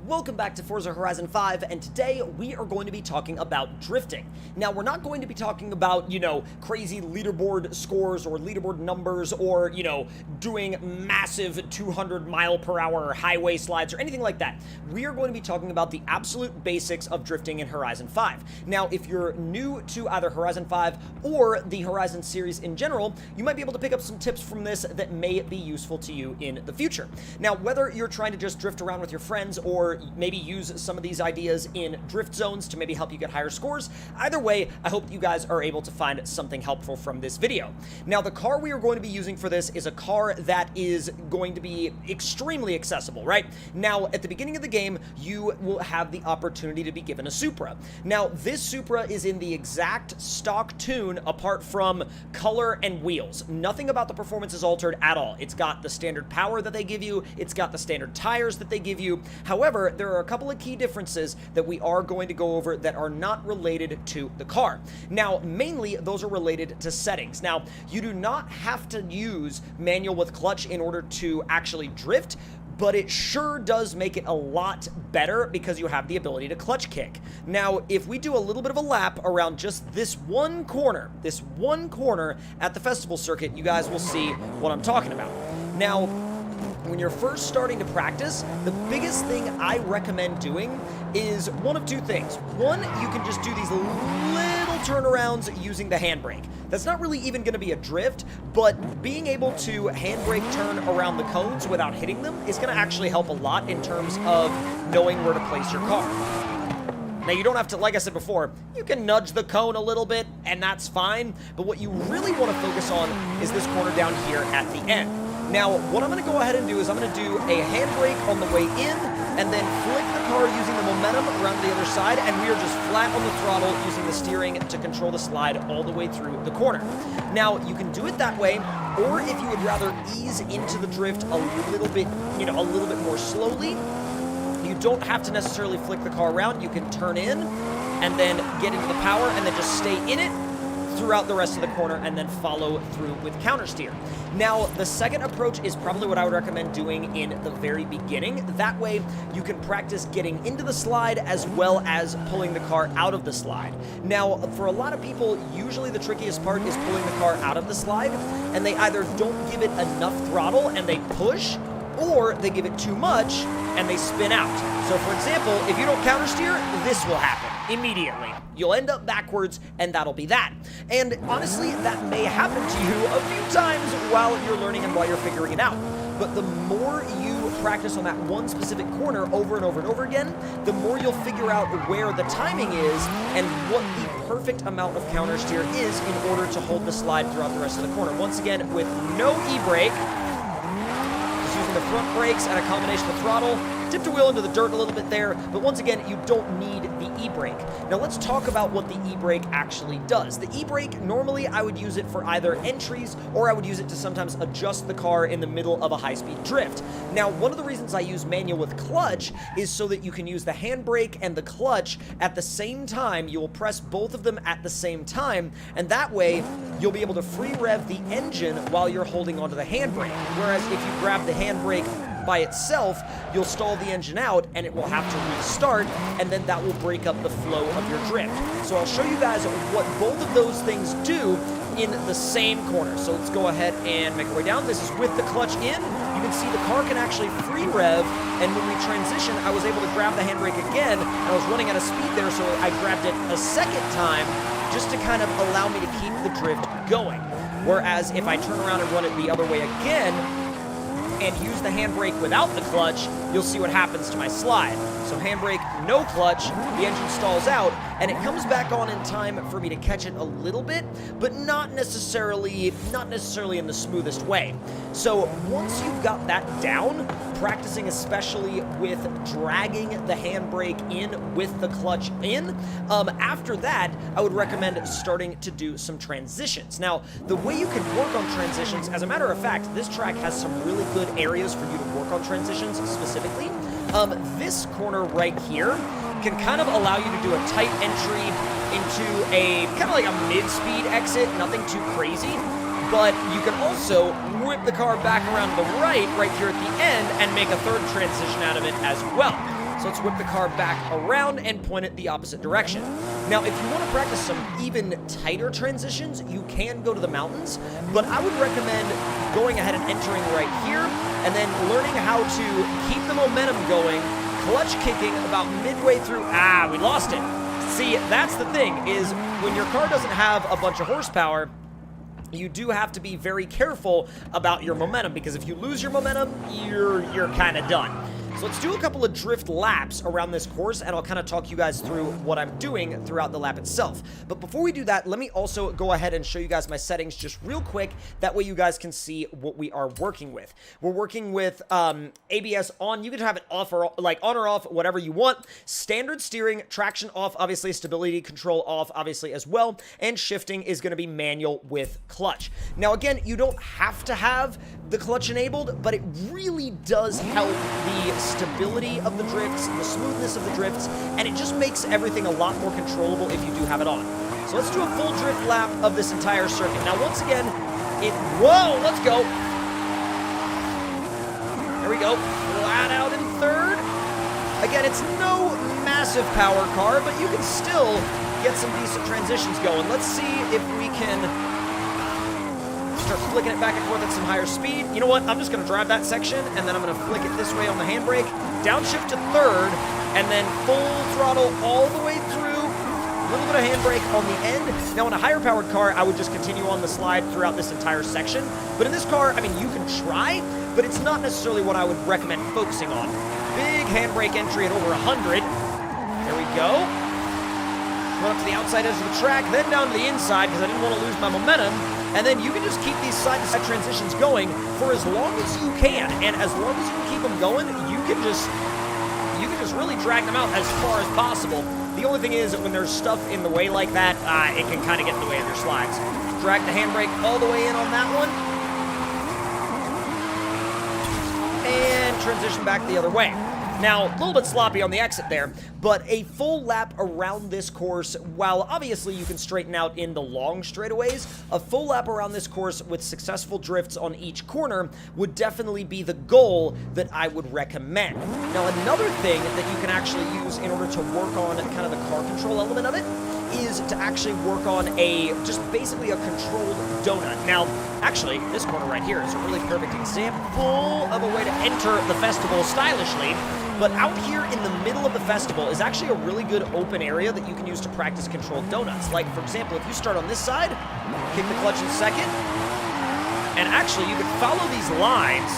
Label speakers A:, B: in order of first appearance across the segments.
A: Welcome back to Forza Horizon 5, and today we are going to be talking about drifting. Now, we're not going to be talking about, crazy leaderboard scores or leaderboard numbers or, doing massive 200-mile-per-hour highway slides or anything like that. We are going to be talking about the absolute basics of drifting in Horizon 5. Now, if you're new to either Horizon 5 or the Horizon series in general, you might be able to pick up some tips from this that may be useful to you in the future. Now, whether you're trying to just drift around with your friends or maybe use some of these ideas in drift zones to maybe help you get higher scores. Either way, I hope you guys are able to find something helpful from this video. Now, the car we are going to be using for this is a car that is going to be extremely accessible, right? Now, at the beginning of the game, you will have the opportunity to be given a Supra. Now, this Supra is in the exact stock tune apart from color and wheels. Nothing about the performance is altered at all. It's got the standard power that they give you. It's got the standard tires that they give you. However, there are a couple of key differences that we are going to go over that are not related to the car. Now, mainly, those are related to settings. Now, you do not have to use manual with clutch in order to actually drift, but it sure does make it a lot better because you have the ability to clutch kick. Now, if we do a little bit of a lap around just this one corner at the festival circuit, you guys will see what I'm talking about. Now, when you're first starting to practice, the biggest thing I recommend doing is one of two things. One, you can just do these little turnarounds using the handbrake. That's not really even going to be a drift, but being able to handbrake turn around the cones without hitting them is going to actually help a lot in terms of knowing where to place your car. Now, you don't have to, like I said before, you can nudge the cone a little bit, and that's fine, but what you really want to focus on is this corner down here at the end. Now, what I'm going to go ahead and do is I'm going to do a handbrake on the way in, and then flick the car using the momentum around the other side, and we are just flat on the throttle using the steering to control the slide all the way through the corner. Now, you can do it that way, or if you would rather ease into the drift a little bit more slowly, you don't have to necessarily flick the car around. You can turn in and then get into the power and then just stay in it throughout the rest of the corner and then follow through with counter steer. Now, the second approach is probably what I would recommend doing in the very beginning. That way, you can practice getting into the slide as well as pulling the car out of the slide. Now, for a lot of people, usually the trickiest part is pulling the car out of the slide, and they either don't give it enough throttle and they push, or they give it too much and they spin out. So, for example, if you don't counter steer, this will happen immediately. You'll end up backwards, and that'll be that. And honestly, that may happen to you a few times while you're learning and while you're figuring it out. But the more you practice on that one specific corner over and over and over again, the more you'll figure out where the timing is and what the perfect amount of counter steer is in order to hold the slide throughout the rest of the corner. Once again, with no e-brake, just using the front brakes and a combination of throttle. Tipped a wheel into the dirt a little bit there, but once again, you don't need the e-brake. Now, let's talk about what the e-brake actually does. The e-brake, normally I would use it for either entries, or I would use it to sometimes adjust the car in the middle of a high-speed drift. Now, one of the reasons I use manual with clutch is so that you can use the handbrake and the clutch at the same time. You will press both of them at the same time, and that way, you'll be able to free rev the engine while you're holding onto the handbrake. Whereas if you grab the handbrake by itself, you'll stall the engine out and it will have to restart, and then that will break up the flow of your drift. So I'll show you guys what both of those things do in the same corner. So let's go ahead and make our way down. This is with the clutch in. You can see the car can actually free rev, and when we transition, I was able to grab the handbrake again, and I was running out of speed there, so I grabbed it a second time just to kind of allow me to keep the drift going. Whereas if I turn around and run it the other way again, and use the handbrake without the clutch, you'll see what happens to my slide. So handbrake, no clutch, the engine stalls out, and it comes back on in time for me to catch it a little bit, but not necessarily in the smoothest way. So once you've got that down, practicing especially with dragging the handbrake in with the clutch in, after that, I would recommend starting to do some transitions. Now, the way you can work on transitions, as a matter of fact, this track has some really good areas for you to work on transitions specifically. This corner right here can kind of allow you to do a tight entry into a kind of like a mid-speed exit, nothing too crazy. But you can also whip the car back around to the right here at the end and make a third transition out of it as well. So let's whip the car back around and point it the opposite direction. Now, if you want to practice some even tighter transitions, you can go to the mountains, but I would recommend going ahead and entering right here, and then learning how to keep the momentum going, clutch kicking about midway through. We lost it. See, that's the thing, is when your car doesn't have a bunch of horsepower, you do have to be very careful about your momentum, because if you lose your momentum, you're kind of done. So let's do a couple of drift laps around this course, and I'll kind of talk you guys through what I'm doing throughout the lap itself. But before we do that, let me also go ahead and show you guys my settings just real quick. That way you guys can see what we are working with. We're working with ABS on. You can have it off or like on or off, whatever you want. Standard steering, traction off, obviously stability control off, obviously as well. And shifting is going to be manual with clutch. Now again, you don't have to have the clutch enabled, but it really does help the stability of the drifts, the smoothness of the drifts, and it just makes everything a lot more controllable if you do have it on. So let's do a full drift lap of this entire circuit. Now, once again, whoa, let's go. There we go. Flat out in third. Again, it's no massive power car, but you can still get some decent transitions going. Let's see if we can start flicking it back and forth at some higher speed. You know what? I'm just going to drive that section, and then I'm going to flick it this way on the handbrake, downshift to third, and then full throttle all the way through. A little bit of handbrake on the end. Now, in a higher-powered car, I would just continue on the slide throughout this entire section. But in this car, I mean, you can try, but it's not necessarily what I would recommend focusing on. Big handbrake entry at over 100. There we go. Going up to the outside edge of the track, then down to the inside because I didn't want to lose my momentum. And then you can just keep these side-to-side transitions going for as long as you can. And as long as you can keep them going, you can just really drag them out as far as possible. The only thing is that when there's stuff in the way like that, it can kind of get in the way of your slides. Drag the handbrake all the way in on that one. And transition back the other way. Now, a little bit sloppy on the exit there, but a full lap around this course, while obviously you can straighten out in the long straightaways, a full lap around this course with successful drifts on each corner would definitely be the goal that I would recommend. Now, another thing that you can actually use in order to work on kind of the car control element of it is to actually work on just basically a controlled donut. Now, actually, this corner right here is a really perfect example of a way to enter the festival stylishly. But out here in the middle of the festival is actually a really good open area that you can use to practice controlled donuts. Like, for example, if you start on this side, kick the clutch in second, and actually you can follow these lines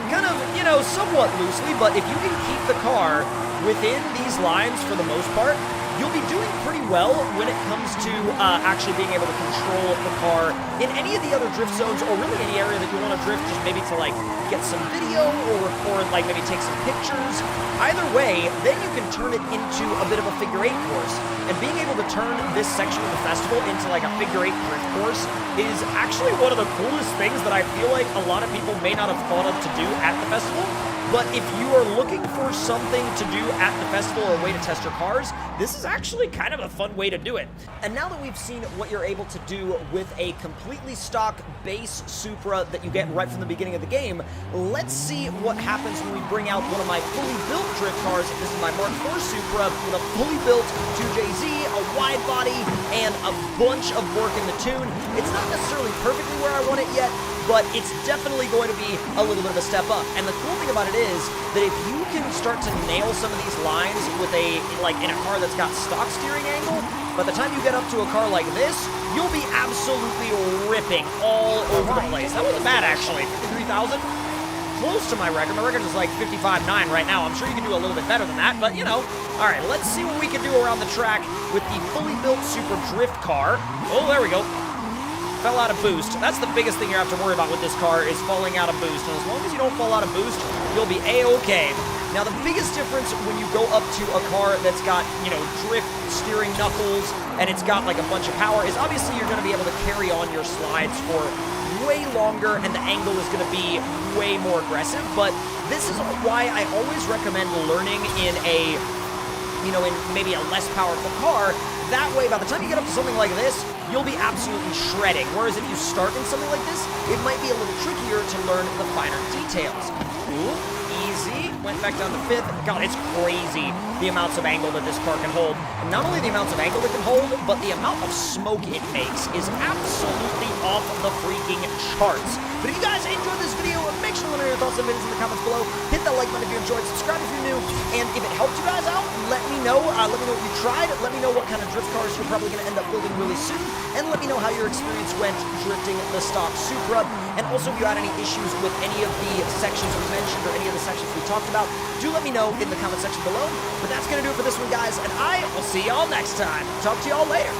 A: kind of, somewhat loosely, but if you can keep the car within these lines for the most part, you'll be doing pretty well when it comes to actually being able to control the car in any of the other drift zones, or really any area that you want to drift, just maybe to like get some video or record, like maybe take some pictures. Either way, then you can turn it into a bit of a figure 8 course. And being able to turn this section of the festival into like a figure 8 drift course is actually one of the coolest things that I feel like a lot of people may not have thought of to do at the festival. But if you are looking for something to do at the festival or a way to test your cars, this is actually kind of a fun way to do it. And now that we've seen what you're able to do with a completely stock base Supra that you get right from the beginning of the game, let's see what happens when we bring out one of my fully built drift cars. This is my Mark IV Supra with a fully built 2JZ, a wide body, and a bunch of work in the tune. It's not necessarily perfectly where I want it yet, but it's definitely going to be a little bit of a step up. And the cool thing about it is that if you can start to nail some of these lines with in a car that's got stock steering angle, by the time you get up to a car like this, you'll be absolutely ripping all over the place. That wasn't bad, actually. 53,000? Close to my record. My record is like 55.9 right now. I'm sure you can do a little bit better than that, but All right, let's see what we can do around the track with the fully built Super Drift car. Oh, there we go. Fell out of boost. That's the biggest thing you have to worry about with this car, is falling out of boost. And as long as you don't fall out of boost, you'll be A-okay. Now, the biggest difference when you go up to a car that's got, drift steering knuckles and it's got like a bunch of power is obviously you're going to be able to carry on your slides for way longer and the angle is going to be way more aggressive. But this is why I always recommend learning in in maybe a less powerful car. That way, by the time you get up to something like this, you'll be absolutely shredding. Whereas if you start in something like this, it might be a little trickier to learn the finer details. Ooh, easy. went back down to 5th. God, it's crazy the amounts of angle that this car can hold. And not only the amounts of angle it can hold, but the amount of smoke it makes is absolutely off the freaking charts. But if you guys enjoyed this video, make sure to let me know your thoughts and videos in the comments below. Hit that like button if you enjoyed, subscribe if you're new, and if it helped you guys out, let me know. Let me know what you tried. Let me know what kind of drift cars you're probably going to end up building really soon, and let me know how your experience went drifting the stock Supra. And also, if you had any issues with any of the sections we mentioned or any of the sections we talked about, do let me know in the comment section below. But that's going to do it for this one, guys, and I will see y'all next time. Talk to y'all later.